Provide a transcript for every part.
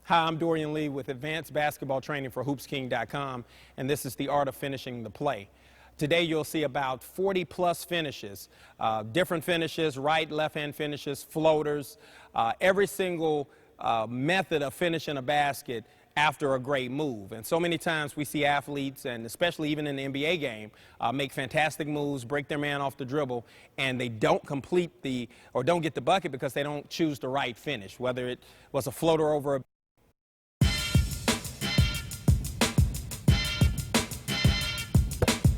Hi, I'm Dorian Lee with advanced basketball training for HoopsKing.com, and this is the art of finishing the play. Today you'll see about 40-plus finishes, different finishes, right, left-hand finishes, floaters, every single method of finishing a basket after a great move. And so many times we see athletes, and especially even in the NBA game, make fantastic moves, break their man off the dribble, and they don't complete or don't get the bucket because they don't choose the right finish, whether it was a floater over a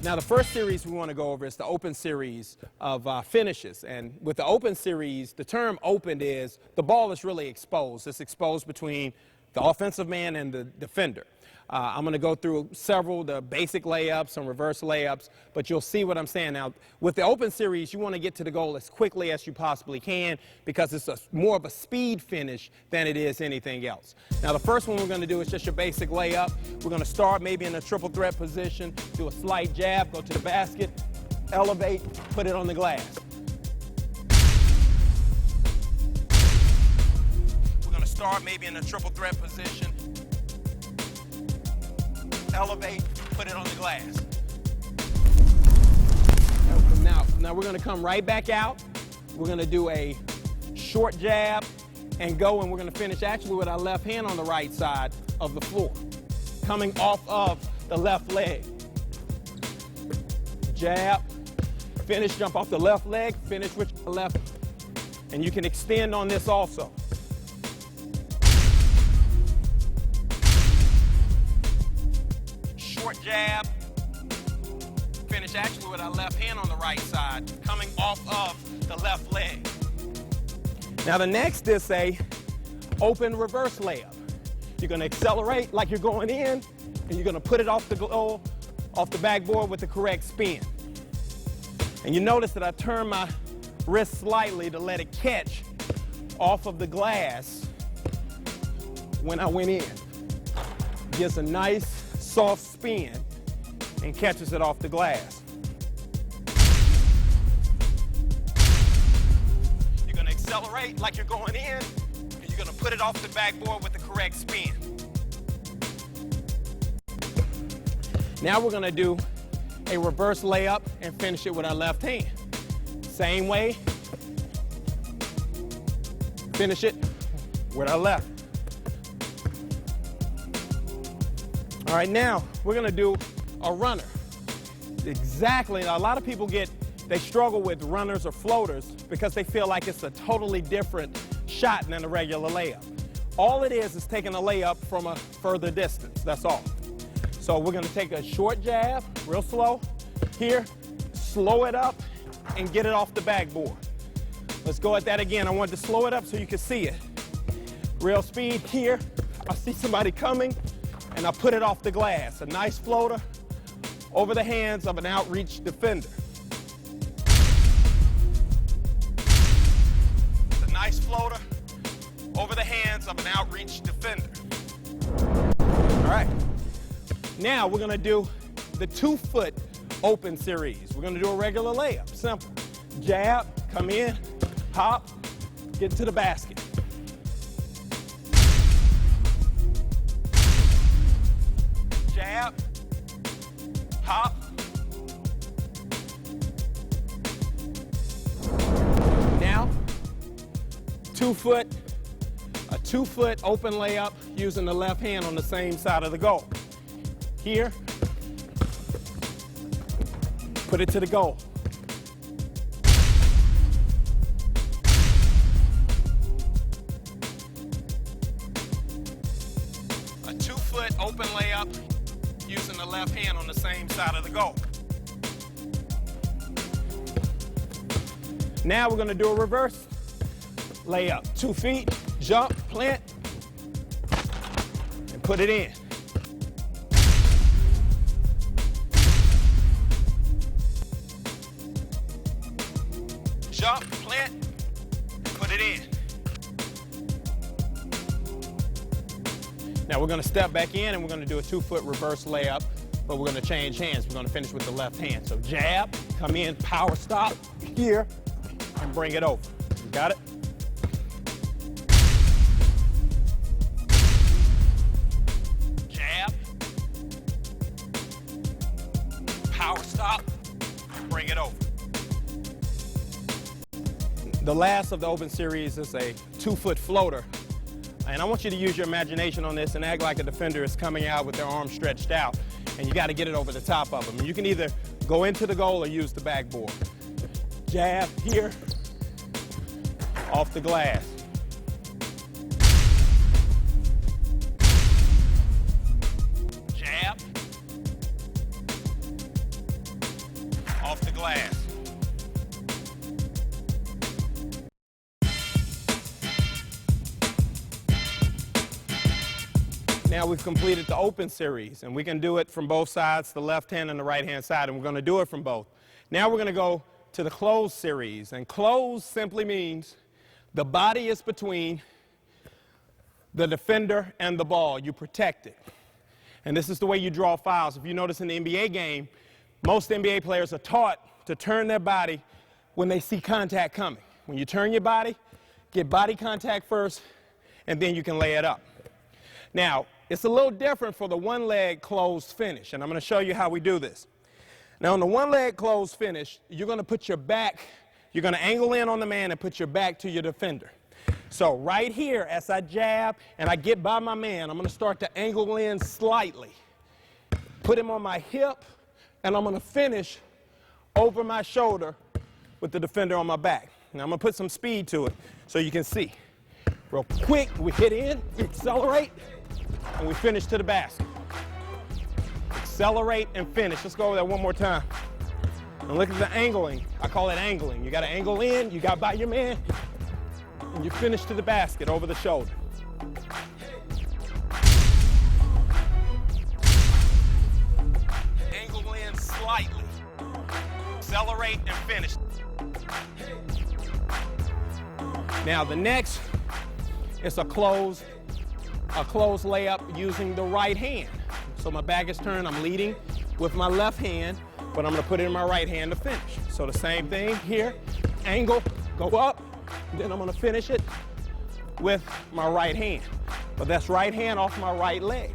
Now, the first series we want to go over is the open series of finishes. And with the open series, the term open is the ball is really exposed. It's exposed between the offensive man and the defender. I'm going to go through several, the basic layups, some reverse layups, but you'll see what I'm saying. Now, with the open series, you want to get to the goal as quickly as you possibly can because it's more of a speed finish than it is anything else. Now, the first one we're going to do is just your basic layup. We're going to start maybe in a triple threat position, do a slight jab, go to the basket, elevate, put it on the glass. We're going to start maybe in a triple threat position, elevate, put it on the glass. Now we're going to come right back out. We're going to do a short jab and go, and we're going to finish actually with our left hand on the right side of the floor, coming off of the left leg. Jab, finish, jump off the left leg, finish with the left, and you can extend on this also. Short jab, finish actually with our left hand on the right side, coming off of the left leg. Now the next is a open reverse layup. You're going to accelerate like you're going in, and you're going to put it off the goal, off the backboard with the correct spin. And you notice that I turn my wrist slightly to let it catch off of the glass when I went in. Gives a nice soft spin and catches it off the glass. You're going to accelerate like you're going in, and you're going to put it off the backboard with the correct spin. Now we're going to do a reverse layup and finish it with our left hand. Same way, finish it with our left. All right, now we're going to do a runner. Exactly. Now, a lot of people they struggle with runners or floaters because they feel like it's a totally different shot than a regular layup. All it is taking a layup from a further distance. That's all. So we're going to take a short jab, real slow. Here, slow it up and get it off the backboard. Let's go at that again. I want to slow it up so you can see it. Real speed here. I see somebody coming, and I put it off the glass. A nice floater over the hands of an outreach defender. It's a nice floater over the hands of an outreach defender. All right. Now we're going to do the 2-foot open series. We're going to do a regular layup. Simple. Jab, come in, hop, get to the basket. Jab, hop. Now, a 2-foot open layup using the left hand on the same side of the goal. Here, put it to the goal. A 2-foot open layup using the left hand on the same side of the goal. Now we're going to do a reverse layup. 2 feet, jump, plant, and put it in. Jump, plant, put it in. Now we're going to step back in and we're going to do a 2-foot reverse layup, but we're going to change hands. We're going to finish with the left hand. So jab, come in, power stop here, and bring it over. You got it? bring it over. The last of the open series is a 2-foot floater. And I want you to use your imagination on this and act like a defender is coming out with their arms stretched out. And you got to get it over the top of them. You can either go into the goal or use the backboard. Jab here, off the glass. Jab, off the glass. Now we've completed the open series, and we can do it from both sides, the left hand and the right hand side, and we're going to do it from both. Now we're going to go to the closed series, and closed simply means the body is between the defender and the ball. You protect it. And this is the way you draw fouls. If you notice in the NBA game, most NBA players are taught to turn their body when they see contact coming. When you turn your body, get body contact first, and then you can lay it up. Now, it's a little different for the one-leg closed finish, and I'm going to show you how we do this. Now, on the one-leg closed finish, you're going to put your back, you're going to angle in on the man and put your back to your defender. So right here, as I jab and I get by my man, I'm going to start to angle in slightly, put him on my hip, and I'm going to finish over my shoulder with the defender on my back. Now, I'm going to put some speed to it so you can see. Real quick, we hit in, accelerate, and we finish to the basket. Accelerate and finish. Let's go over that one more time. And look at the angling. I call it angling. You got to angle in, you got by your man, and you finish to the basket over the shoulder. Angle in slightly. Accelerate and finish. Now the next is a closed layup using the right hand. So my back is turned, I'm leading with my left hand, but I'm going to put it in my right hand to finish. So the same thing here, angle, go up, then I'm going to finish it with my right hand. But that's right hand off my right leg.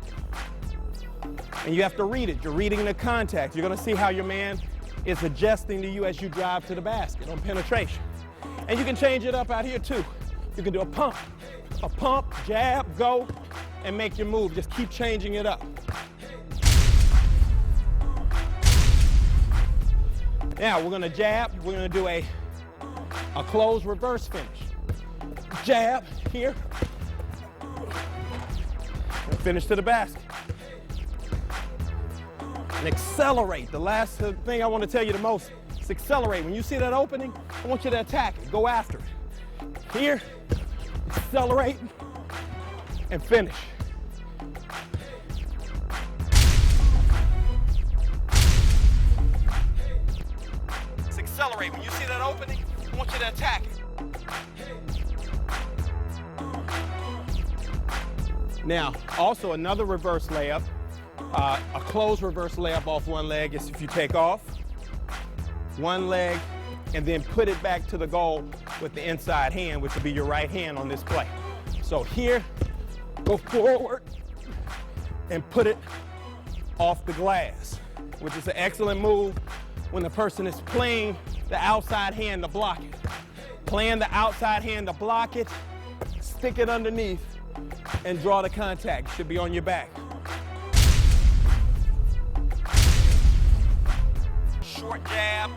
And you have to read it. You're reading the contact. You're going to see how your man is adjusting to you as you drive to the basket on penetration. And you can change it up out here too. You can do a pump, jab, go, and make your move. Just keep changing it up. Now we're going to jab. We're going to do a closed reverse finish. Jab here, and finish to the basket. And accelerate. The last thing I want to tell you the most is accelerate. When you see that opening, I want you to attack it. Go after it. Here, accelerate, and finish. Accelerate. When you see that opening, I want you to attack it. Now, also another reverse layup, a closed reverse layup off one leg is if you take off one leg and then put it back to the goal with the inside hand, which would be your right hand on this play. So here, go forward and put it off the glass, which is an excellent move when the person is playing the outside hand to block it. Playing the outside hand to block it, stick it underneath, and draw the contact. Should be on your back. Short jab.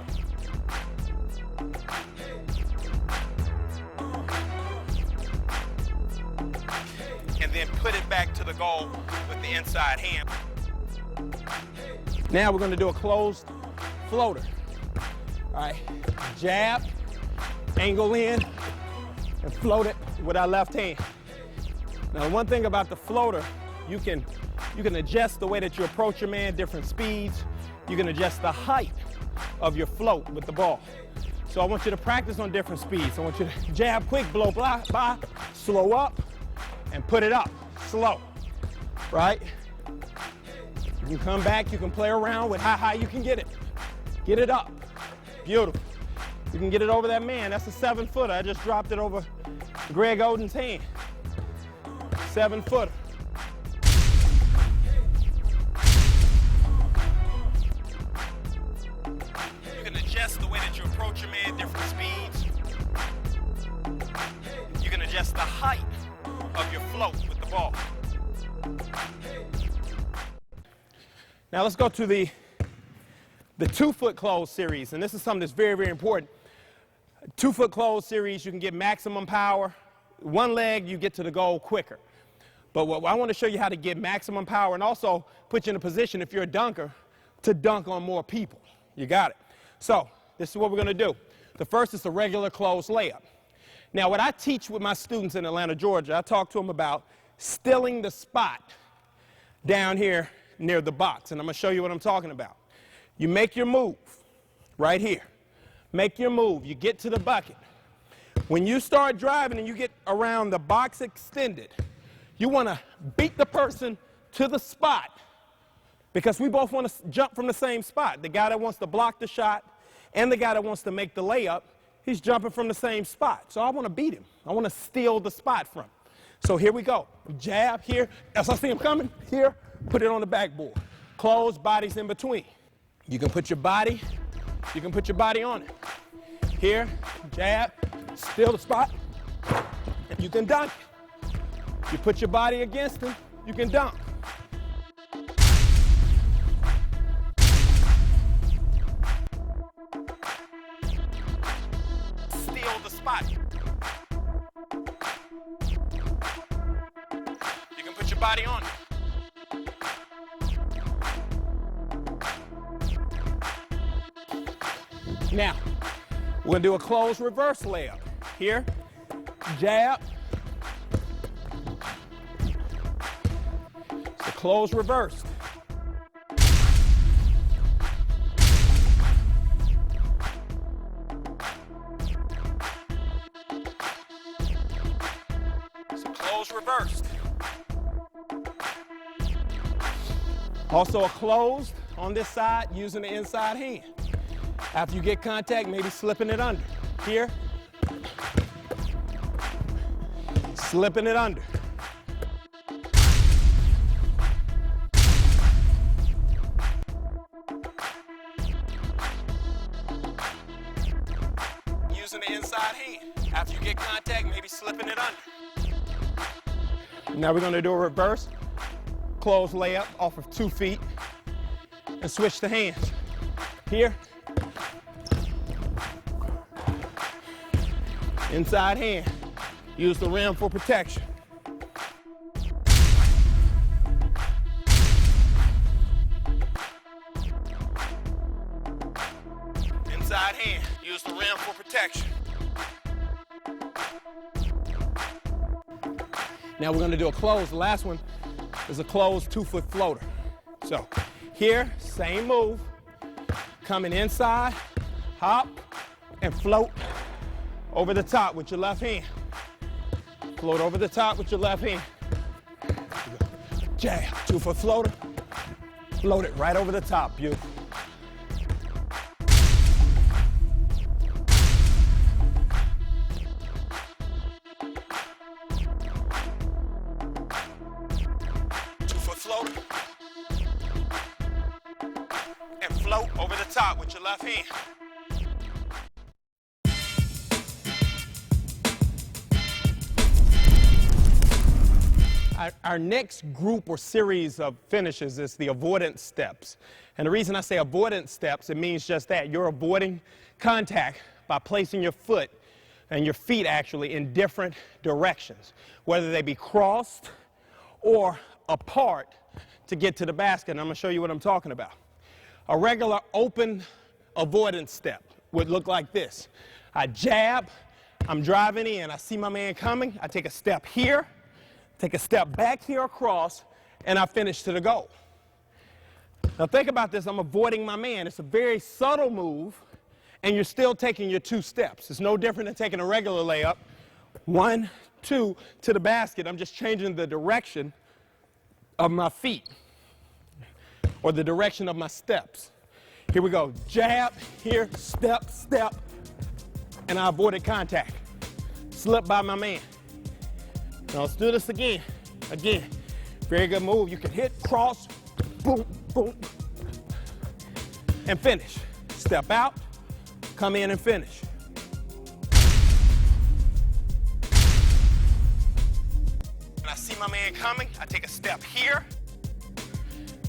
And then put it back to the goal with the inside hand. Now we're going to do a closed floater. All right, jab, angle in, and float it with our left hand. Now, one thing about the floater, you can adjust the way that you approach your man, different speeds. You can adjust the height of your float with the ball. So I want you to practice on different speeds. I want you to jab quick, blow by, slow up, and put it up, slow, right? You can come back, you can play around with how high you can get it. Get it up, beautiful. You can get it over that man. That's a 7-footer. I just dropped it over Greg Oden's hand. 7-footer. You can adjust at different speeds. You can adjust the height of your float with the ball. Now let's go to the 2-foot close series, and this is something that's very, very important. 2-foot close series, you can get maximum power. One leg, you get to the goal quicker. But what I want to show you how to get maximum power and also put you in a position, if you're a dunker, to dunk on more people. You got it. So this is what we're going to do. The first is the regular close layup. Now, what I teach with my students in Atlanta, Georgia, I talk to them about stealing the spot down here near the box, and I'm going to show you what I'm talking about. You make your move right here. Make your move. You get to the bucket. When you start driving and you get around the box extended, you want to beat the person to the spot because we both want to jump from the same spot. The guy that wants to block the shot and the guy that wants to make the layup, he's jumping from the same spot. So I want to beat him. I want to steal the spot from him. So here we go. Jab here. As I see him coming, here, put it on the backboard. Close, bodies in between. You can put your body on it. Here, jab, steal the spot, and you can dunk. You put your body against him, you can dunk. Steal the spot. You can put your body on it. Now, we're going to do a closed reverse layup. Here, jab. It's a closed reverse. It's a closed reverse. Also a closed on this side using the inside hand. After you get contact, maybe slipping it under. Here, slipping it under. Using the inside hand. After you get contact, maybe slipping it under. Now we're going to do a reverse close layup off of 2 feet and switch the hands. Here. Inside hand. Use the rim for protection. Inside hand. Use the rim for protection. Now we're going to do a close. The last one is a closed 2-foot floater. So here, same move. Coming inside, hop, and float over the top with your left hand. Float over the top with your left hand. Jab, 2-foot floater. Float it right over the top, beautiful. Floater and float over the top with your left hand. Our next group or series of finishes is the avoidance steps. And the reason I say avoidance steps, it means just that. You're avoiding contact by placing your foot and your feet actually in different directions, whether they be crossed or apart to get to the basket, and I'm going to show you what I'm talking about. A regular open avoidance step would look like this. I jab, I'm driving in, I see my man coming, I take a step here, take a step back here across, and I finish to the goal. Now think about this, I'm avoiding my man. It's a very subtle move, and you're still taking your 2 steps. It's no different than taking a regular layup. 1, 2 to the basket. I'm just changing the direction of my feet or the direction of my steps. Here we go. Jab, here, step, step, and I avoided contact. Slip by my man. Now let's do this again. Again, very good move. You can hit, cross, boom, boom, and finish. Step out, come in and finish. see my man coming, I take a step here,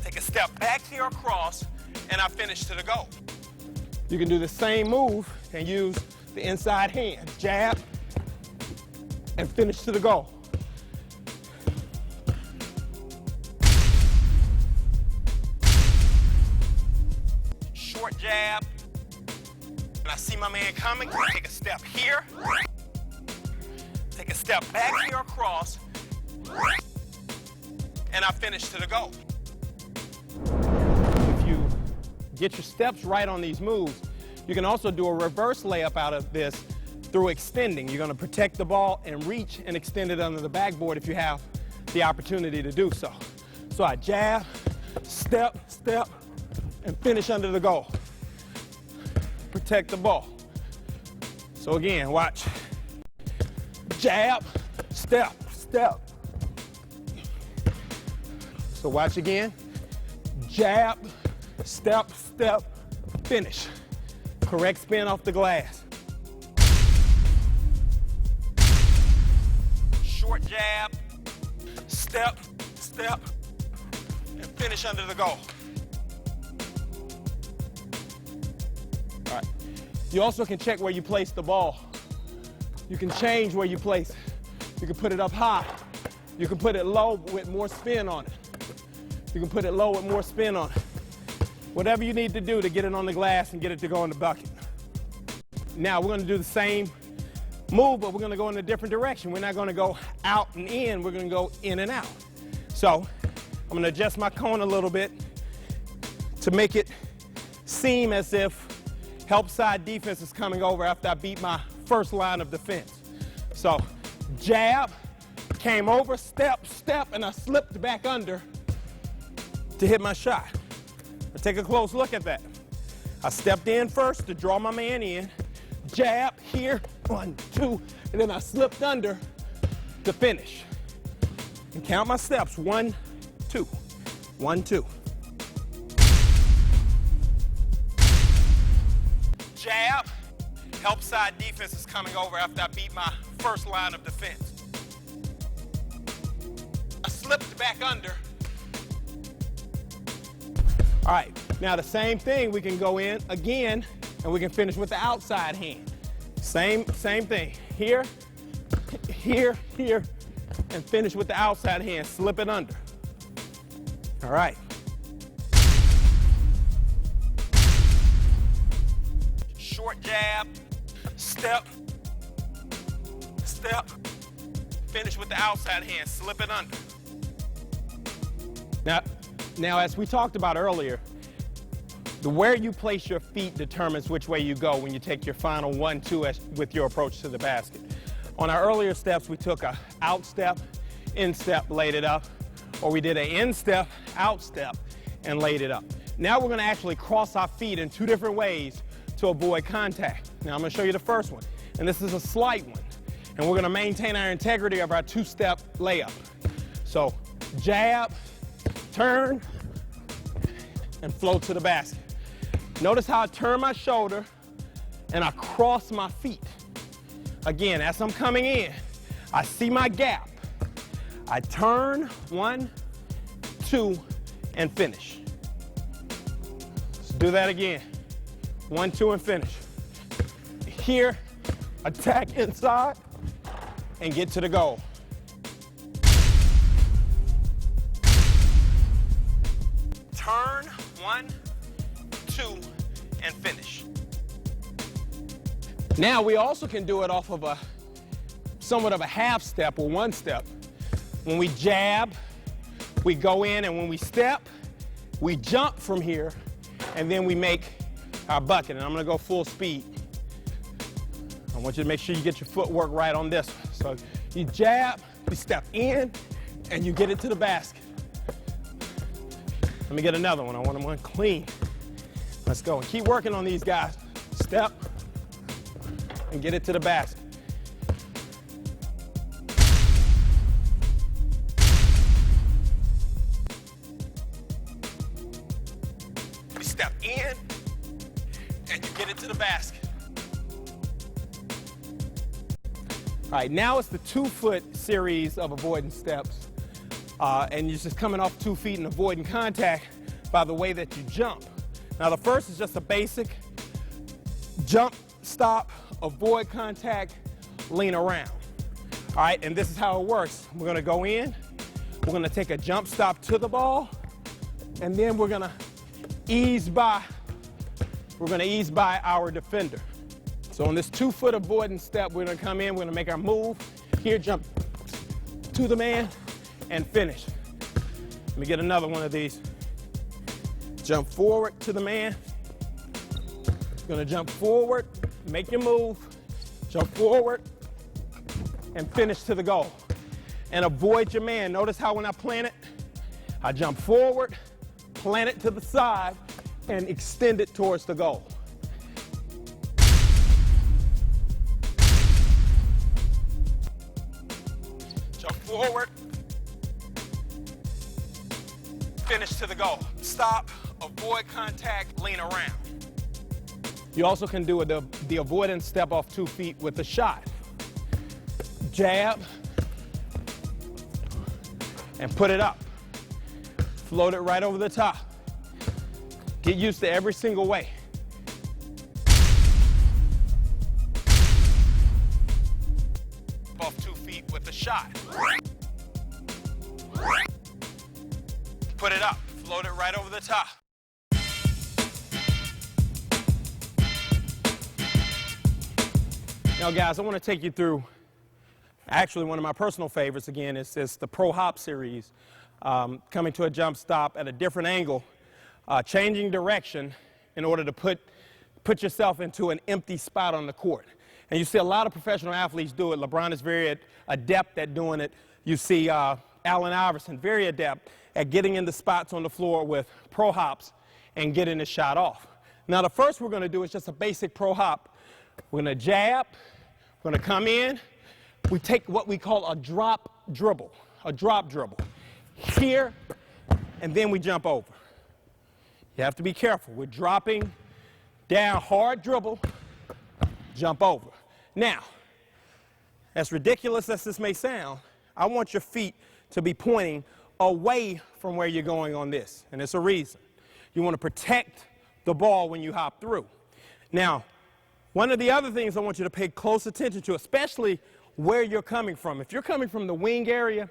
take a step back here across, and I finish to the goal. You can do the same move and use the inside hand, jab, and finish to the goal. Short jab, and I see my man coming, I take a step here, take a step back here across, and I finish to the goal. If you get your steps right on these moves, you can also do a reverse layup out of this through extending. You're going to protect the ball and reach and extend it under the backboard if you have the opportunity to do so. So I jab, step, step, and finish under the goal. Protect the ball. So again, watch. Jab, step, step. So watch again. Jab, step, step, finish. Correct spin off the glass. Short jab, step, step, and finish under the goal. All right. You also can check where you place the ball. You can change where you place it. You can put it up high. You can put it low with more spin on it. You can put it low with more spin on it. Whatever you need to do to get it on the glass and get it to go in the bucket. Now we're going to do the same move, but we're going to go in a different direction. We're not going to go out and in. We're going to go in and out. So I'm going to adjust my cone a little bit to make it seem as if help side defense is coming over after I beat my first line of defense. So jab, came over, step, step, and I slipped back under to hit my shot. Now take a close look at that. I stepped in first to draw my man in, jab here, 1, 2, and then I slipped under to finish. And count my steps, 1, 2, 1, 2. Jab, help side defense is coming over after I beat my first line of defense. I slipped back under. All right, now the same thing, we can go in again and we can finish with the outside hand. Same thing, here, here, here, and finish with the outside hand, slip it under. All right. Short jab, step, step, finish with the outside hand, slip it under. Now, as we talked about earlier, where you place your feet determines which way you go when you take your final 1, 2 with your approach to the basket. On our earlier steps, we took a out step, in step, laid it up, or we did an in step, out step, and laid it up. Now we're going to actually cross our feet in 2 different ways to avoid contact. Now I'm going to show you the first one, and this is a slight one, and we're going to maintain our integrity of our 2-step layup. So jab, turn, and float to the basket. Notice how I turn my shoulder and I cross my feet. Again, as I'm coming in, I see my gap. I turn, 1, 2, and finish. Let's do that again. 1, 2, and finish. Here, attack inside, and get to the goal. Turn, 1, 2, and finish. Now we also can do it off of somewhat of a half step or 1 step. When we jab, we go in, and when we step, we jump from here, and then we make our bucket. And I'm going to go full speed. I want you to make sure you get your footwork right on this one. So you jab, you step in, and you get it to the basket. Let me get another one. I want one clean. Let's go. And keep working on these guys. Step and get it to the basket. You step in and you get it to the basket. All right, now it's the 2-foot series of avoidance steps. And you're just coming off 2 feet and avoiding contact by the way that you jump. Now the first is just a basic jump, stop, avoid contact, lean around. All right, and this is how it works. We're gonna go in, we're gonna take a jump stop to the ball, and then we're gonna ease by our defender. So on this 2-foot avoidance step, we're gonna come in, we're gonna make our move. Here, jump to the man and finish. Let me get another one of these. Jump forward to the man. Gonna jump forward, make your move, jump forward, and finish to the goal. And avoid your man. Notice how when I plant it, I jump forward, plant it to the side, and extend it towards the goal. Jump forward, finish to the goal. Stop, avoid contact, lean around. You also can do the avoidance step off 2 feet with a shot. Jab, and put it up. Float it right over the top. Get used to every single way. Off 2 feet with a shot. Put it up, float it right over the top. Now guys, I want to take you through actually one of my personal favorites. Again, it's the Pro Hop series. Coming to a jump stop at a different angle, changing direction in order to put yourself into an empty spot on the court. And you see a lot of professional athletes do it. LeBron is very adept at doing it. You see Allen Iverson, very adept at getting into spots on the floor with pro hops and getting the shot off. Now the first we're going to do is just a basic pro hop. We're going to jab, we're going to come in, we take what we call a drop dribble, here, and then we jump over. You have to be careful. We're dropping down, hard dribble, jump over. Now, as ridiculous as this may sound, I want your feet to be pointing away from where you're going on this, and it's a reason. You want to protect the ball when you hop through. Now, one of the other things I want you to pay close attention to, especially where you're coming from. If you're coming from the wing area,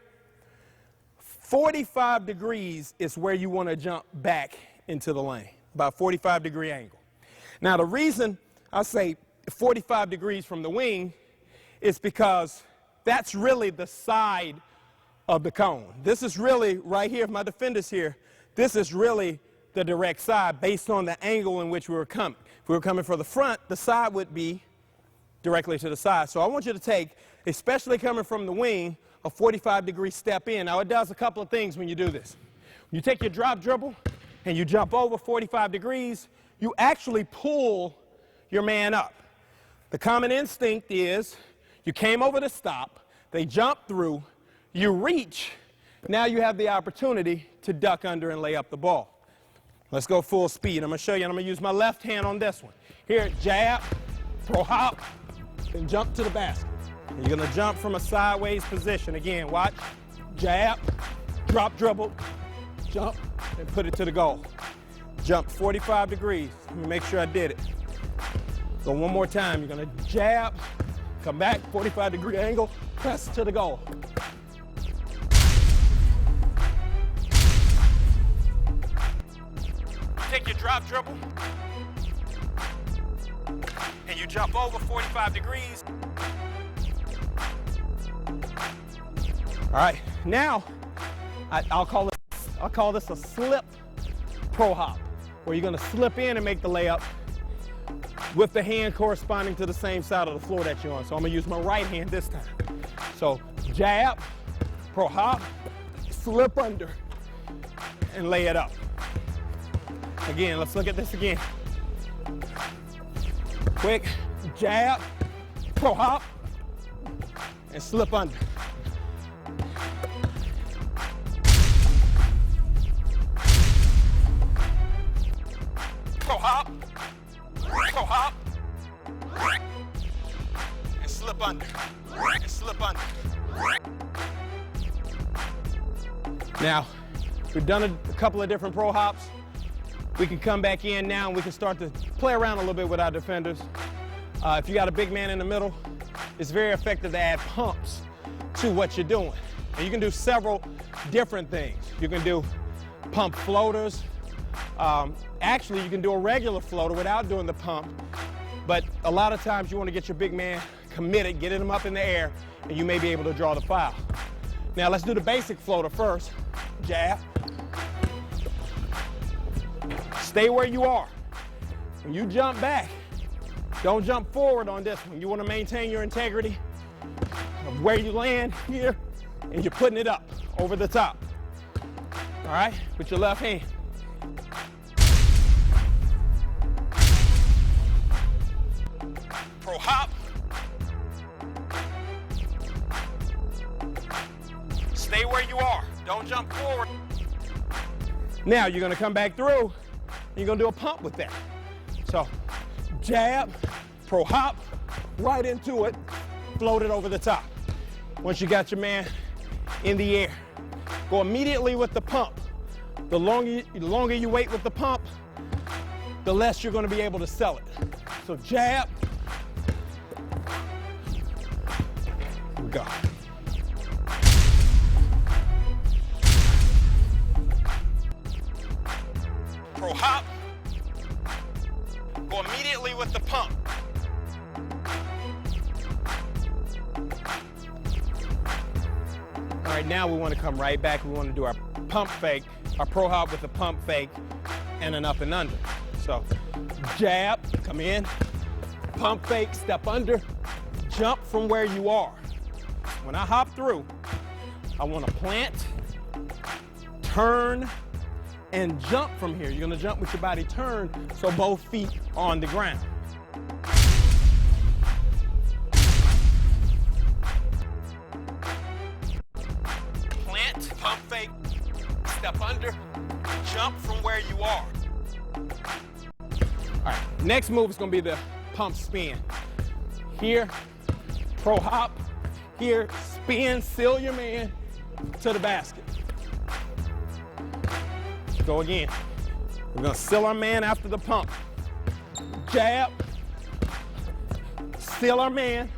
45 degrees is where you want to jump back into the lane, about 45-degree angle. Now, the reason I say 45 degrees from the wing is because that's really the side of the cone. This is really, right here, if my defender's here, this is really the direct side based on the angle in which we were coming. If we were coming from the front, the side would be directly to the side. So I want you to take, especially coming from the wing, a 45-degree step in. Now, it does a couple of things when you do this. When you take your drop dribble and you jump over 45 degrees, you actually pull your man up. The common instinct is you came over to stop, they jump through, you reach, now you have the opportunity to duck under and lay up the ball. Let's go full speed. I'm going to show you, and I'm going to use my left hand on this one. Here, jab, pro hop, and jump to the basket. And you're going to jump from a sideways position. Again, watch, jab, drop dribble, jump, and put it to the goal. Jump 45 degrees. Let me make sure I did it. So one more time. You're going to jab, come back, 45-degree angle, press to the goal. Take your drop dribble, and you jump over 45 degrees. All right, now I'll call this a slip pro hop, where you're going to slip in and make the layup with the hand corresponding to the same side of the floor that you're on. So I'm going to use my right hand this time. So jab, pro hop, slip under, and lay it up. Again, let's look at this again. Quick jab, pro hop, and slip under. Pro hop, and slip slip under, and slip under. Now, we've done a couple of different pro hops. We can come back in now and we can start to play around a little bit with our defenders. If you got a big man in the middle, it's very effective to add pumps to what you're doing. And you can do several different things. You can do pump floaters. Actually, you can do a regular floater without doing the pump. But a lot of times you want to get your big man committed, getting him up in the air, and you may be able to draw the foul. Now let's do the basic floater first. Jab. Stay where you are. When you jump back, don't jump forward on this one. You want to maintain your integrity of where you land here, and you're putting it up over the top. All right, with your left hand. Pro hop. Stay where you are. Don't jump forward. Now you're going to come back through, and you're going to do a pump with that. So jab, pro hop, right into it, float it over the top. Once you got your man in the air, go immediately with the pump. The longer you wait with the pump, the less you're going to be able to sell it. So jab. Here we go. Pro hop. Go immediately with the pump. All right, now we want to come right back. We want to do our pump fake, our pro hop with the pump fake and an up and under. So jab, come in, pump fake, step under, jump from where you are. When I hop through, I want to plant, turn, and jump from here. You're going to jump with your body turned so both feet are on the ground. Plant, pump fake, step under, jump from where you are. All right, next move is going to be the pump spin. Here, pro hop, here, spin, seal your man to the basket. Go again. We're going to seal our man after the pump. Jab, seal our man,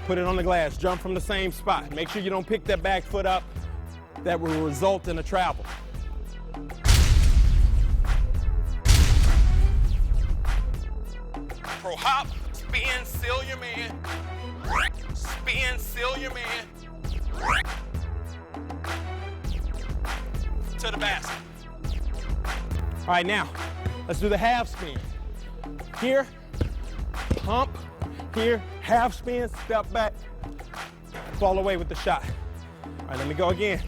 put it on the glass, jump from the same spot. Make sure you don't pick that back foot up. That will result in a travel. Pro hop, spin, seal your man. Spin, seal your man. To the basket. All right, now let's do the half spin. Here, pump, here, half spin, step back, fall away with the shot. All right, let me go again.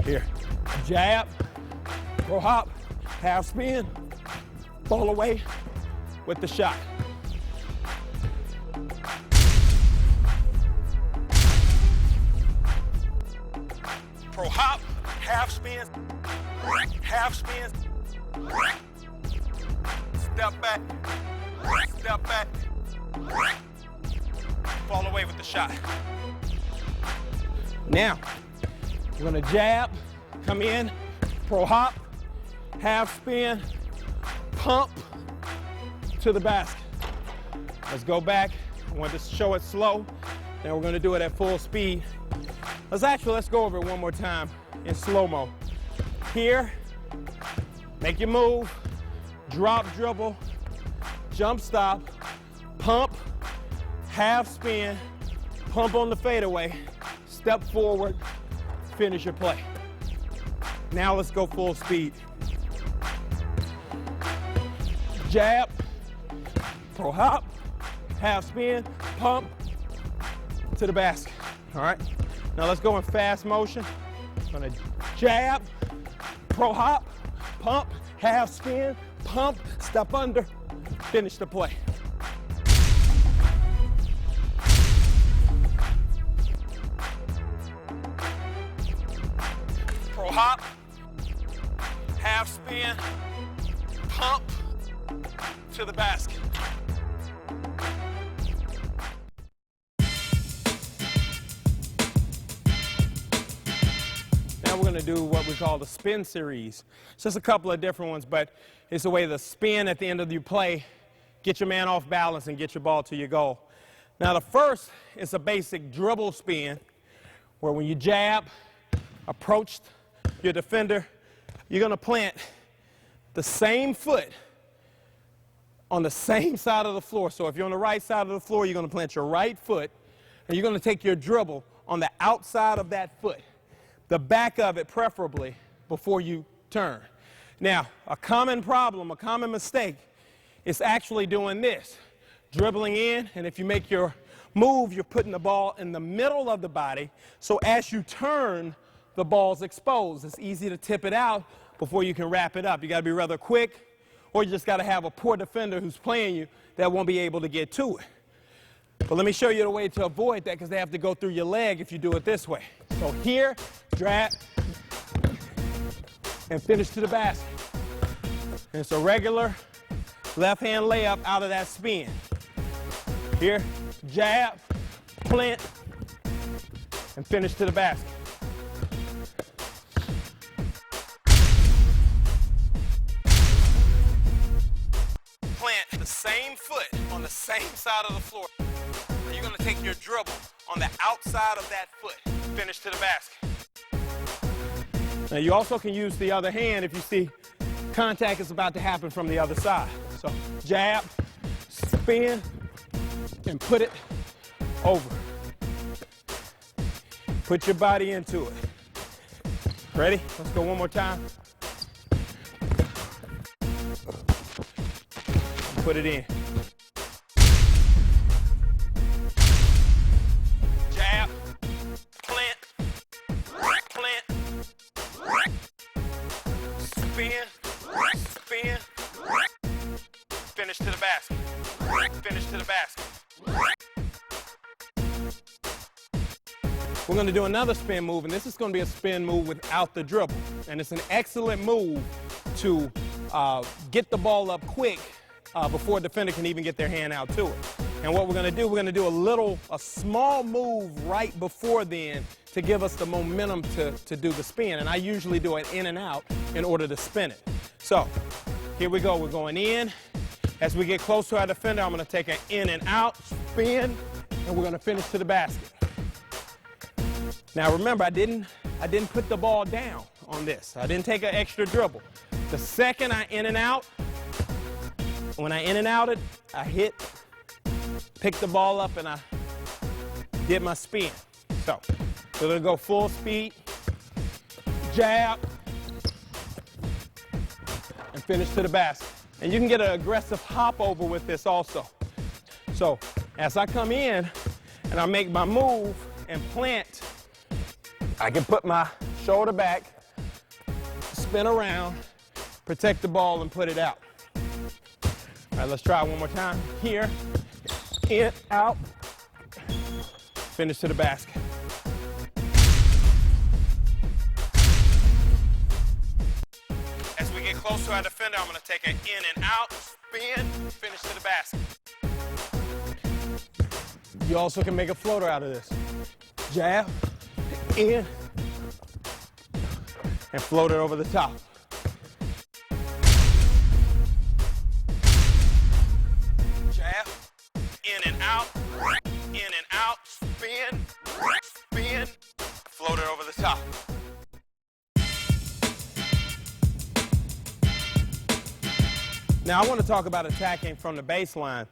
Here, jab, pro hop, half spin, fall away with the shot. Pro hop, half spin, step back, fall away with the shot. Now, we're gonna jab, come in, pro hop, half spin, pump to the basket. Let's go back. I want to show it slow. Now we're gonna do it at full speed. Let's go over it one more time in slow-mo. Here, make your move, drop dribble, jump stop, pump, half spin, pump on the fadeaway, step forward, finish your play. Now let's go full speed. Jab, pro hop, half spin, pump to the basket. All right? Now let's go in fast motion. I'm gonna jab, pro hop, pump, half spin, pump, step under, finish the play. Pro hop, half spin, pump to the basket. to do what we call the spin series. It's just a couple of different ones, but it's a way to spin at the end of your play, get your man off balance, and get your ball to your goal. Now, the first is a basic dribble spin, where when you jab, approach your defender, you're going to plant the same foot on the same side of the floor. So if you're on the right side of the floor, you're going to plant your right foot, and you're going to take your dribble on the outside of that foot, the back of it preferably, before you turn. Now, a common problem, a common mistake is actually doing this, dribbling in, and if you make your move, you're putting the ball in the middle of the body, so as you turn, the ball's exposed. It's easy to tip it out before you can wrap it up. You got to be rather quick, or you just got to have a poor defender who's playing you that won't be able to get to it. But let me show you the way to avoid that, because they have to go through your leg if you do it this way. So here, drag, and finish to the basket. And it's a regular left-hand layup out of that spin. Here, jab, plant, and finish to the basket. Plant the same foot on the same side of the floor. And you're going to take your dribble on the outside of that foot. Finish to the basket. Now, you also can use the other hand if you see contact is about to happen from the other side. So, jab, spin, and put it over. Put your body into it. Ready? Let's go one more time. Put it in. Jab, plant, spin, spin, finish to the basket, finish to the basket. We're going to do another spin move, and this is going to be a spin move without the dribble. And it's an excellent move to get the ball up quick before a defender can even get their hand out to it. And what we're going to do a small move right before then to give us the momentum to do the spin. And I usually do it in and out in order to spin it. So here we go. We're going in. As we get close to our defender, I'm going to take an in and out, spin, and we're going to finish to the basket. Now remember, I didn't put the ball down on this. I didn't take an extra dribble. The second I in and out, when I in and out it, I hit, pick the ball up, and I did my spin. So we're going to go full speed, jab, and finish to the basket. And you can get an aggressive hop over with this also. So as I come in and I make my move and plant, I can put my shoulder back, spin around, protect the ball, and put it out. All right, let's try one more time. Here, in, out, finish to the basket. As we get close to our defender, I'm going to take an in and out, spin, finish to the basket. You also can make a floater out of this. Jab, in, and float it over the top. Jab, in and out, spin, spin, float it over the top. Now I want to talk about attacking from the baseline.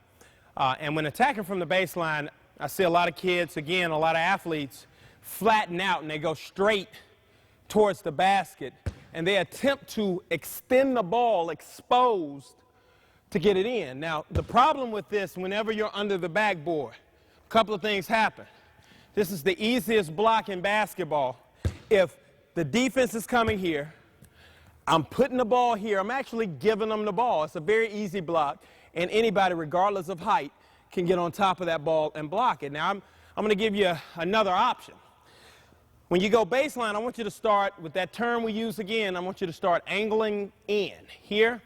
And when attacking from the baseline, I see a lot of kids, again, a lot of athletes, flatten out and they go straight towards the basket and they attempt to extend the ball exposed to get it in. Now, the problem with this, whenever you're under the backboard, a couple of things happen. This is the easiest block in basketball. If the defense is coming here, I'm putting the ball here, I'm actually giving them the ball. It's a very easy block, and anybody, regardless of height, can get on top of that ball and block it. Now, I'm going to give you another option. When you go baseline, I want you to start with that term we use again. I want you to start angling in. Here,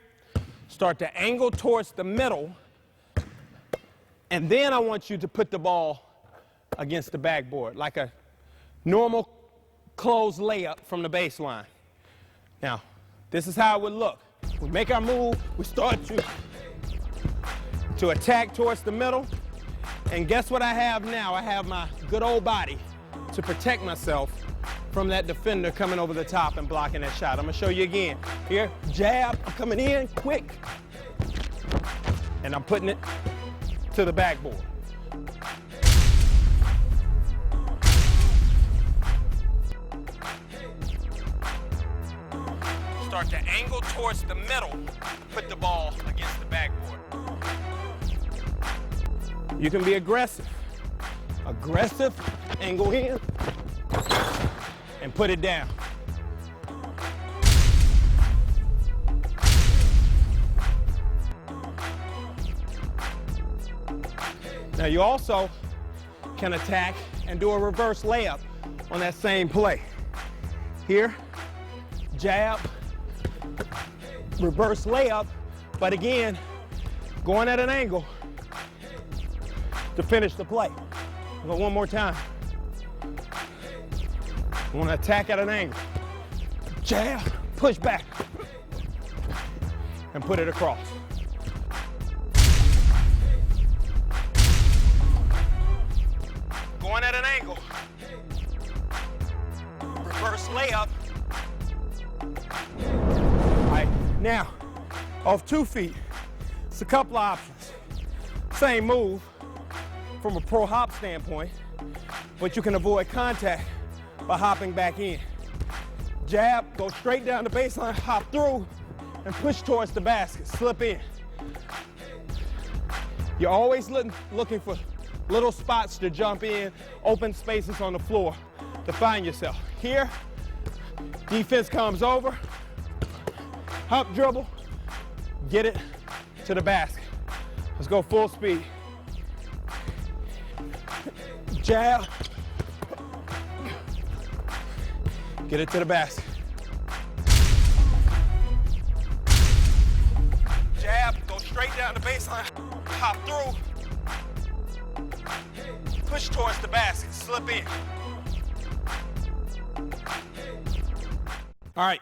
start to angle towards the middle, and then I want you to put the ball against the backboard like a normal close layup from the baseline. Now, this is how it would look. We make our move, we start to attack towards the middle, and guess what I have now? I have my good old body to protect myself from that defender coming over the top and blocking that shot. I'm gonna show you again. Here, jab, I'm coming in quick, and I'm putting it to the backboard. Start to angle towards the middle, put the ball against the backboard. You can be aggressive. Aggressive, angle in, and put it down. Now you also can attack and do a reverse layup on that same play. Here, jab, reverse layup, but again, going at an angle to finish the play. Go one more time. I want to attack at an angle. Jab, push back, and put it across. Going at an angle. Reverse layup. All right, now, off 2 feet, it's a couple of options. Same move from a pro hop standpoint, but you can avoid contact by hopping back in. Jab, go straight down the baseline, hop through, and push towards the basket, slip in. You're always looking for little spots to jump in, open spaces on the floor to find yourself. Here, defense comes over, hop dribble, get it to the basket. Let's go full speed. Jab, get it to the basket. Jab, go straight down the baseline, hop through, push towards the basket, slip in. All right,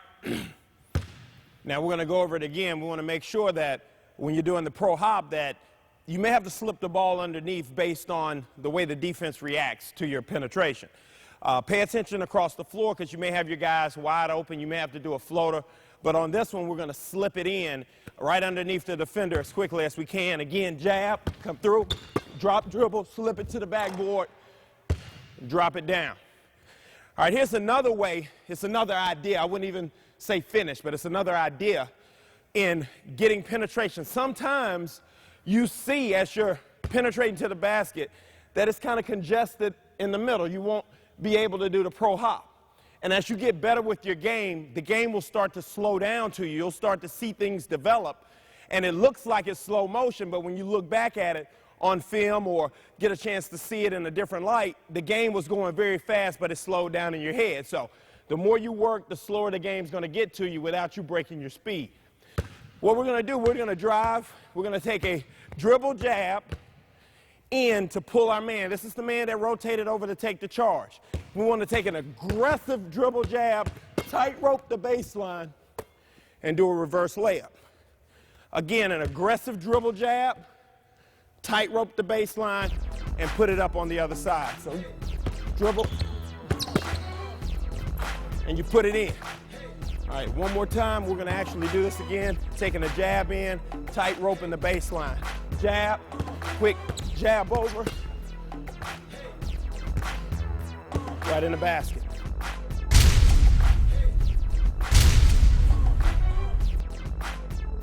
now we're gonna go over it again. We wanna make sure that when you're doing the pro hop that you may have to slip the ball underneath based on the way the defense reacts to your penetration. Pay attention across the floor because you may have your guys wide open. You may have to do a floater. But on this one, we're going to slip it in right underneath the defender as quickly as we can. Again, jab, come through, drop dribble, slip it to the backboard, drop it down. All right, here's another way. It's another idea. I wouldn't even say finish, but it's another idea in getting penetration. Sometimes you see as you're penetrating to the basket that it's kind of congested in the middle. You won't be able to do the pro hop. And as you get better with your game, the game will start to slow down to you. You'll start to see things develop. And it looks like it's slow motion, but when you look back at it on film or get a chance to see it in a different light, the game was going very fast, but it slowed down in your head. So the more you work, the slower the game's going to get to you without you breaking your speed. What we're going to do, we're going to drive. We're going to take a dribble jab in to pull our man. This is the man that rotated over to take the charge. We want to take an aggressive dribble jab, tight rope the baseline, and do a reverse layup. Again, an aggressive dribble jab, tight rope the baseline, and put it up on the other side. So dribble, and you put it in. All right, one more time. We're going to actually do this again. Taking a jab in, tight rope in the baseline. Jab, quick jab over, right in the basket.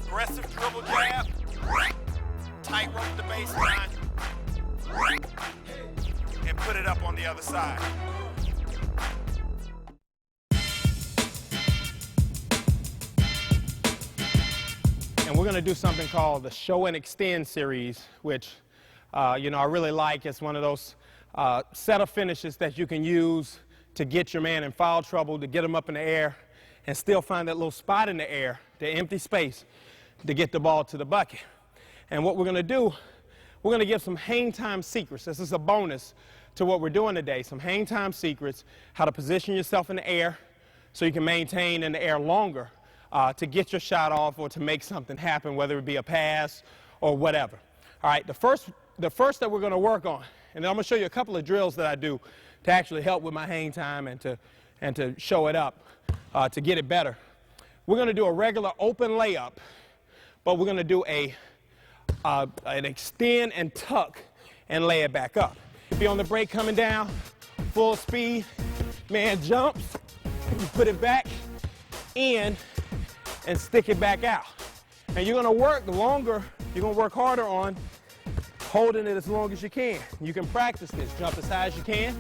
Aggressive dribble jab, tight rope the baseline, and put it up on the other side. And we're going to do something called the Show and Extend series, which, I really like. It's one of those set of finishes that you can use to get your man in foul trouble, to get him up in the air, and still find that little spot in the air, the empty space, to get the ball to the bucket. And what we're going to do, we're going to give some hang time secrets. This is a bonus to what we're doing today, some hang time secrets, how to position yourself in the air so you can maintain in the air longer to get your shot off or to make something happen, whether it be a pass or whatever. All right, the first that we're going to work on, and then I'm going to show you a couple of drills that I do to actually help with my hang time and to show it up, to get it better. We're going to do a regular open layup, but we're going to do an extend and tuck and lay it back up. Be on the break coming down, full speed, man jumps, you put it back in and stick it back out. And you're going to work longer, you're going to work harder on holding it as long as you can. You can practice this, jump as high as you can,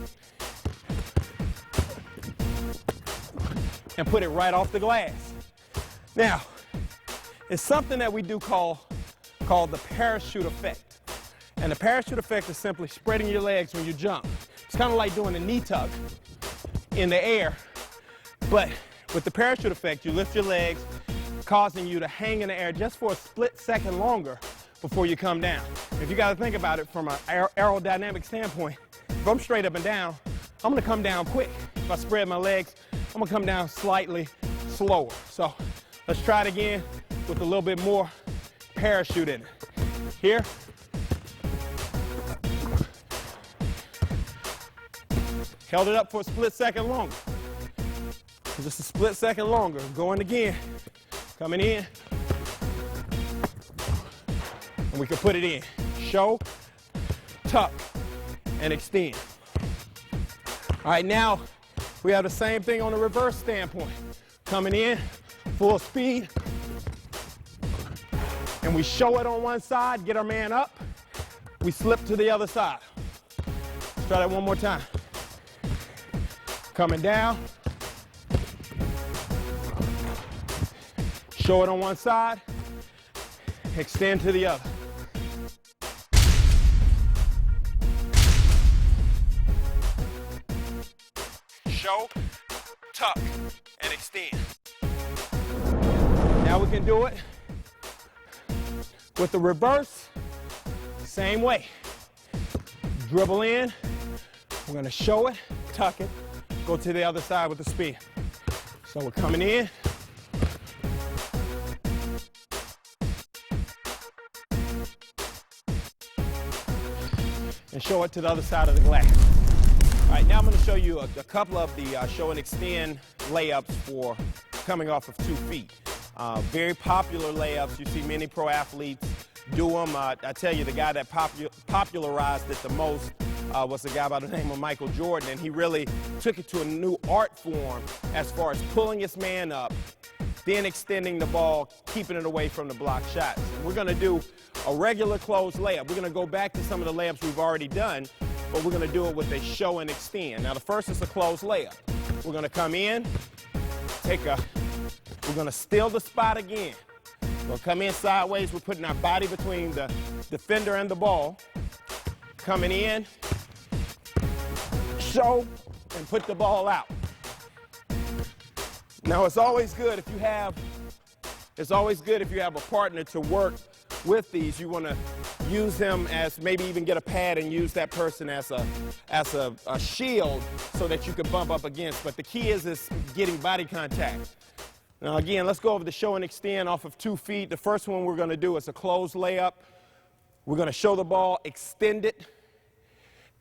and put it right off the glass. Now, it's something that we do called the parachute effect. And the parachute effect is simply spreading your legs when you jump. It's kind of like doing a knee tuck in the air, but with the parachute effect, you lift your legs, causing you to hang in the air just for a split second longer before you come down. If you got to think about it from an aerodynamic standpoint, if I'm straight up and down, I'm going to come down quick. If I spread my legs, I'm going to come down slightly slower. So let's try it again with a little bit more parachute in it. Here. Held it up for a split second longer. Just a split second longer. Going again. Coming in. And we can put it in. Show, tuck, and extend. All right, now we have the same thing on the reverse standpoint. Coming in, full speed. And we show it on one side, get our man up. We slip to the other side. Let's try that one more time. Coming down. Show it on one side. Extend to the other. Show, tuck, and extend. Now we can do it with the reverse, same way. Dribble in, we're gonna show it, tuck it, go to the other side with the spin. So we're coming in. And show it to the other side of the glass. All right, now I'm going to show you a couple of the show and extend layups for coming off of 2 feet. Very popular layups. You see many pro athletes do them. I tell you, the guy that popularized it the most was a guy by the name of Michael Jordan, and he really took it to a new art form as far as pulling his man up, then extending the ball, keeping it away from the block shots. And we're going to do a regular closed layup. We're going to go back to some of the layups we've already done, but we're going to do it with a show and extend. Now, the first is a closed layup. We're going to come in, we're going to steal the spot again. We'll come in sideways. We're putting our body between the defender and the ball. Coming in, show, and put the ball out. Now, it's always good if you have a partner to work with these. You want to use them as, maybe even get a pad and use that person as a shield so that you can bump up against. But the key is getting body contact. Now again, let's go over the show and extend off of 2 feet. The first one we're going to do is a closed layup. We're going to show the ball, extend it,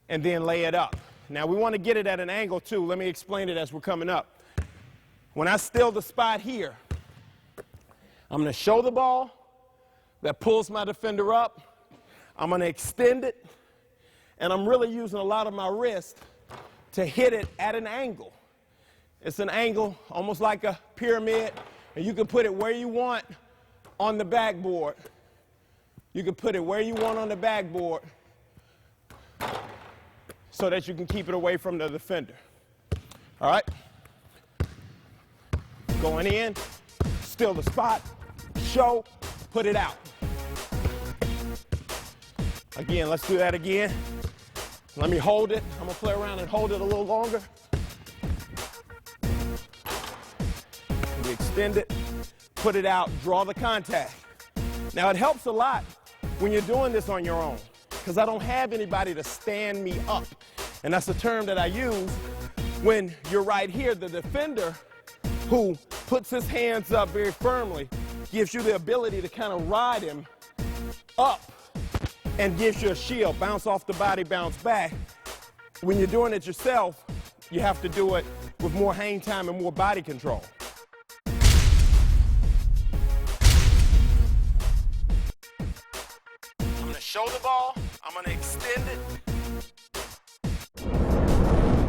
and then lay it up. Now we want to get it at an angle too. Let me explain it as we're coming up. When I steal the spot here, I'm going to show the ball. That pulls my defender up. I'm going to extend it, and I'm really using a lot of my wrist to hit it at an angle. It's an angle almost like a pyramid, and you can put it where you want on the backboard. You can put it where you want on the backboard so that you can keep it away from the defender. All right? Going in, steal the spot, show, put it out. Again, let's do that again. Let me hold it. I'm going to play around and hold it a little longer. We extend it, put it out, draw the contact. Now, it helps a lot when you're doing this on your own, because I don't have anybody to stand me up And that's a term that I use when you're right here. The defender who puts his hands up very firmly gives you the ability to kind of ride him up and gives you a shield. Bounce off the body, bounce back. When you're doing it yourself, you have to do it with more hang time and more body control. I'm going to show the ball. I'm going to extend it.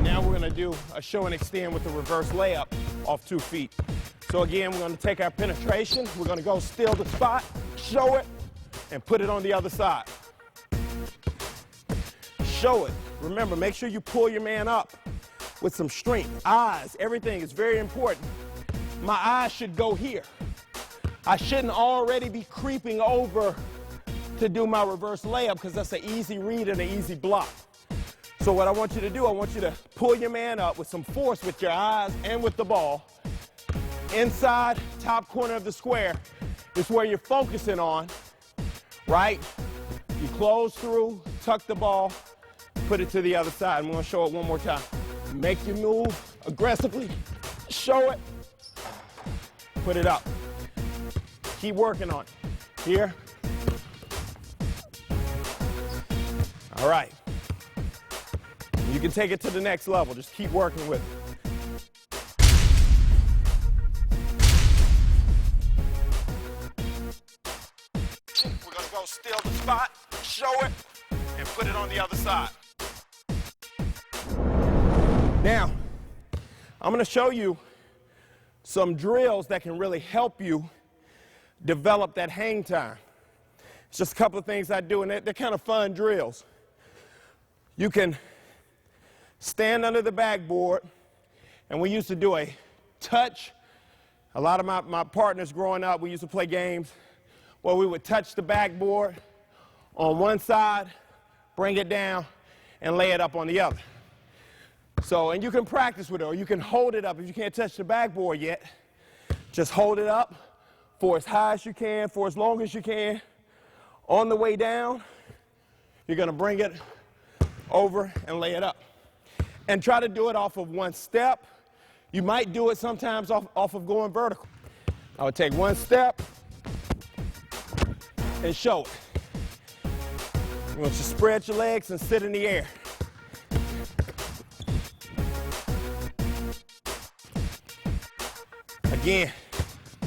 Now we're going to do a show and extend with a reverse layup off 2 feet. So again, we're going to take our penetration. We're going to go steal the spot, show it, and put it on the other side. Show it. Remember, make sure you pull your man up with some strength. Eyes, everything is very important. My eyes should go here. I shouldn't already be creeping over to do my reverse layup because that's an easy read and an easy block. So what I want you to do, I want you to pull your man up with some force with your eyes and with the ball. Inside, top corner of the square is where you're focusing on, right? You close through, tuck the ball, put it to the other side. I'm going to show it one more time. Make your move aggressively, show it, put it up. Keep working on it. Here. All right. You can take it to the next level. Just keep working with it. We're going to go steal the spot, show it, and put it on the other side. Now, I'm going to show you some drills that can really help you develop that hang time. It's just a couple of things I do, and they're kind of fun drills. You can stand under the backboard, and we used to do a touch. A lot of my partners growing up, we used to play games where we would touch the backboard on one side, bring it down, and lay it up on the other. So, and you can practice with it, or you can hold it up. If you can't touch the backboard yet, just hold it up for as high as you can, for as long as you can. On the way down, you're going to bring it over and lay it up. And try to do it off of one step. You might do it sometimes off of going vertical. I would take one step and show it. You want to spread your legs and sit in the air. Again,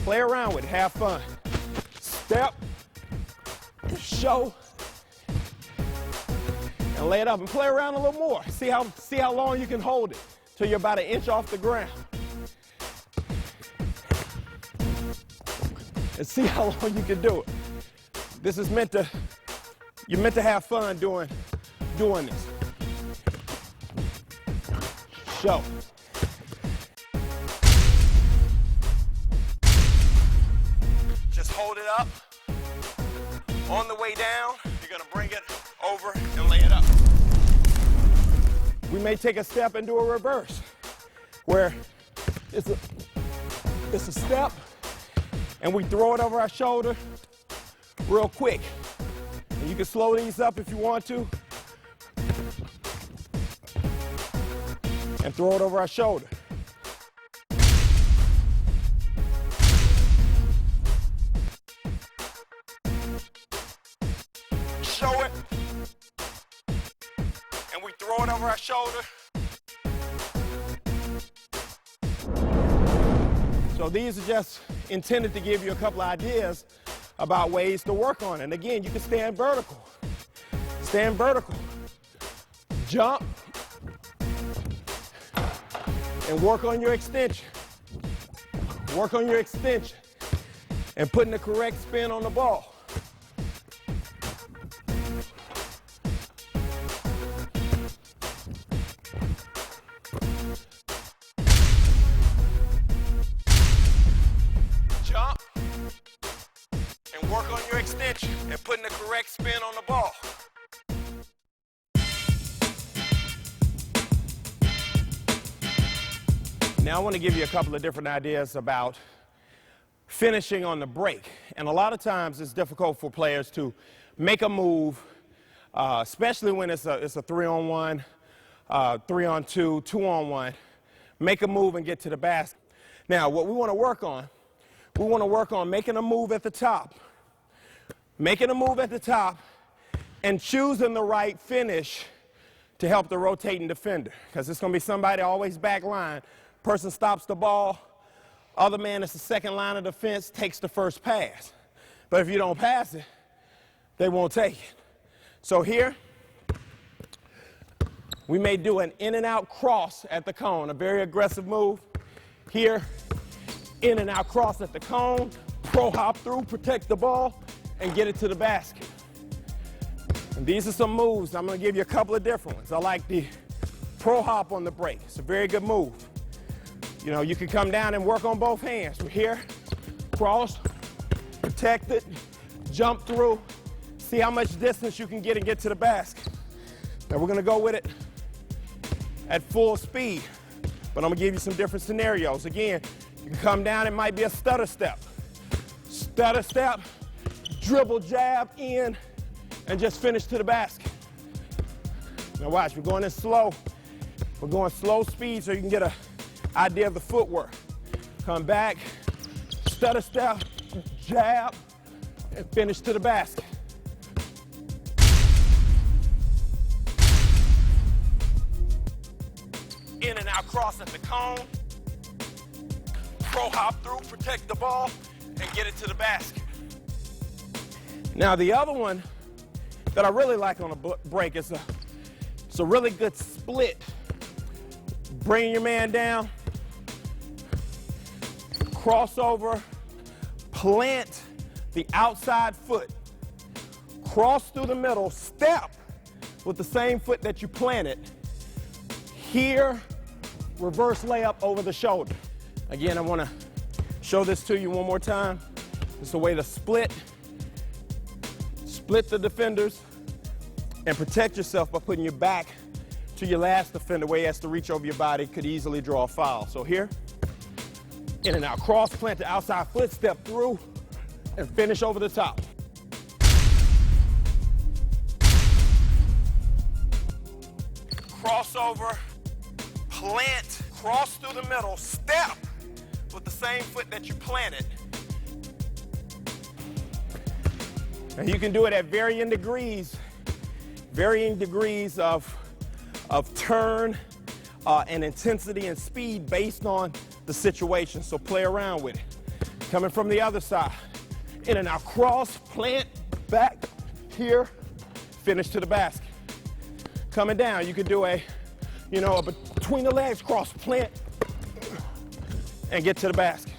play around with it, have fun. Step, show, and lay it up and play around a little more. See how long you can hold it till you're about an inch off the ground. And see how long you can do it. This is you're meant to have fun doing this. Show. Just hold it up. On the way down, you're gonna bring it over and lay it up. We may take a step and do a reverse, where it's a step, and we throw it over our shoulder real quick. And you can slow these up if you want to, and throw it over our shoulder. Show it, and we throw it over our shoulder. So these are just intended to give you a couple of ideas about ways to work on it. And again, you can stand vertical. Stand vertical. Jump. And work on your extension. Work on your extension. And putting the correct spin on the ball. Jump. And work on your extension and putting the correct spin on the ball. Now I want to give you a couple of different ideas about finishing on the break. And a lot of times it's difficult for players to make a move, especially when it's a 3-on-1 3-on-2, 2-on-1. Make a move and get to the basket. Now, what we want to work on making a move at the top. Making a move at the top and choosing the right finish to help the rotating defender. Because it's going to be somebody always back line. Person stops the ball. Other man is the second line of defense, takes the first pass. But if you don't pass it, they won't take it. So here, we may do an in and out cross at the cone, a very aggressive move. Here, in and out cross at the cone, pro hop through, protect the ball, and get it to the basket. And these are some moves. I'm going to give you a couple of different ones. I like the pro hop on the break. It's a very good move. You know, you can come down and work on both hands. We're here, cross, protect it, jump through, see how much distance you can get and get to the basket. Now we're going to go with it at full speed, but I'm going to give you some different scenarios. Again, you can come down, it might be a stutter step. Stutter step, dribble, jab, in, and just finish to the basket. Now watch, we're going in slow. We're going slow speed so you can get an idea of the footwork. Come back, stutter step, jab, and finish to the basket. In and out cross at the cone. Pro hop through, protect the ball, and get it to the basket. Now the other one that I really like on a break is it's a really good split. Bring your man down, crossover, plant the outside foot, cross through the middle, step with the same foot that you planted. Here, reverse layup over the shoulder. Again, I want to show this to you one more time. It's a way to split the defenders and protect yourself by putting your back to your last defender where he has to reach over your body, could easily draw a foul. So here, in and out cross, plant the outside foot, step through, and finish over the top. Crossover, plant, cross through the middle, step with the same foot that you planted. And you can do it at varying degrees of turn and intensity and speed based on the situation. So play around with it. Coming from the other side, in and out cross, plant, back, here, finish to the basket. Coming down, you could do a between the legs cross, plant, and get to the basket.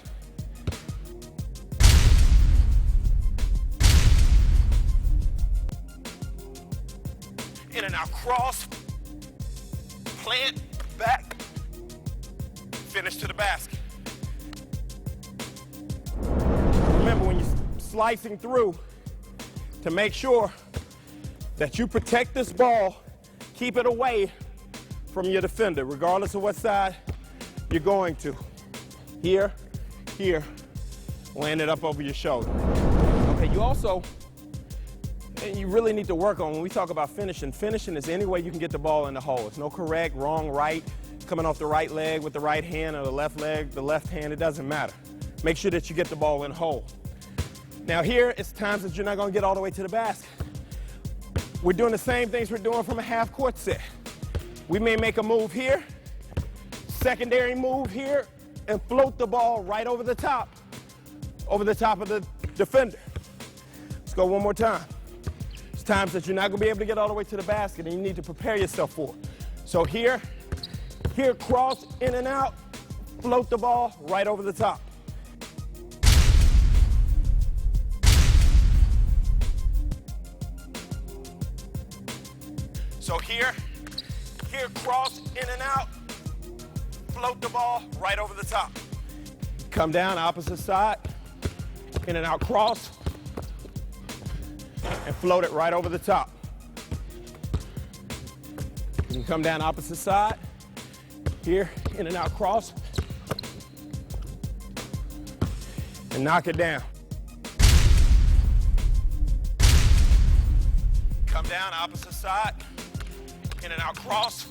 In and out cross, plant, back, finish to the basket. Remember, when you're slicing through, to make sure that you protect this ball, keep it away from your defender, regardless of what side you're going to. Here, land it up over your shoulder. Okay, you really need to work on, when we talk about finishing is any way you can get the ball in the hole. It's no correct, wrong, right, coming off the right leg with the right hand or the left leg, the left hand, it doesn't matter. Make sure that you get the ball in the hole. Now here, it's times that you're not gonna get all the way to the basket. We're doing the same things we're doing from a half court set. We may make a move here, secondary move here, and float the ball right over the top of the defender. Let's go one more time. It's times that you're not gonna be able to get all the way to the basket and you need to prepare yourself for it. So here, cross, in and out, float the ball right over the top. So here, cross, in and out, float the ball right over the top. Come down, opposite side, in and out cross, and float it right over the top. You can come down opposite side, here, in and out cross, and knock it down. Come down opposite side, in and out cross,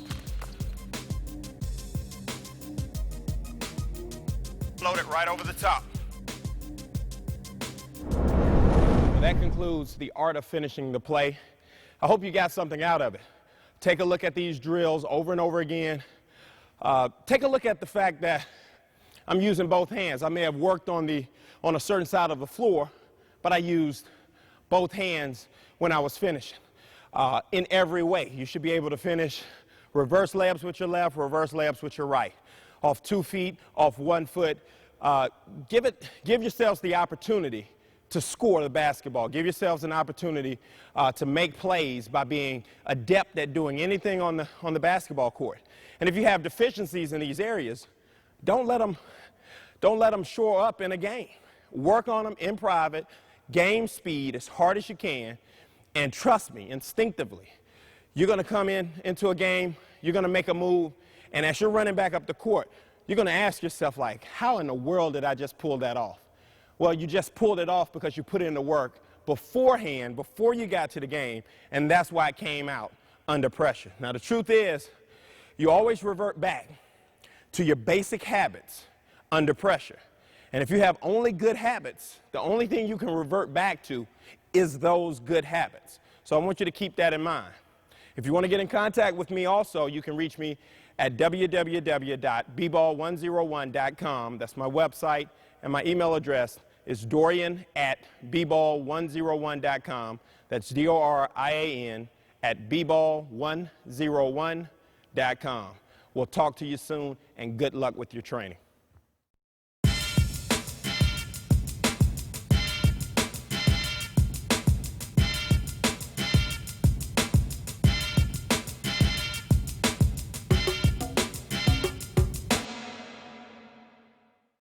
Float it right over the top. Well, that concludes the art of finishing the play. I hope you got something out of it. Take a look at these drills over and over again. Take a look at the fact that I'm using both hands. I may have worked on a certain side of the floor, but I used both hands when I was finishing. In every way, you should be able to finish reverse layups with your left, reverse layups with your right. Off 2 feet, off 1 foot. Give yourselves the opportunity to score the basketball. Give yourselves an opportunity to make plays by being adept at doing anything on the basketball court. And if you have deficiencies in these areas, don't let them shore up in a game. Work on them in private, game speed as hard as you can, and trust me, instinctively, you're going to come into a game, you're going to make a move, and as you're running back up the court, you're going to ask yourself, like, how in the world did I just pull that off? Well, you just pulled it off because you put in the work beforehand, before you got to the game, and that's why it came out under pressure. Now, the truth is, you always revert back to your basic habits under pressure. And if you have only good habits, the only thing you can revert back to is those good habits. So I want you to keep that in mind. If you want to get in contact with me also, you can reach me at www.bball101.com. That's my website, and my email address is dorian@bball101.com. That's DORIAN@bball101.com. We'll talk to you soon, and good luck with your training.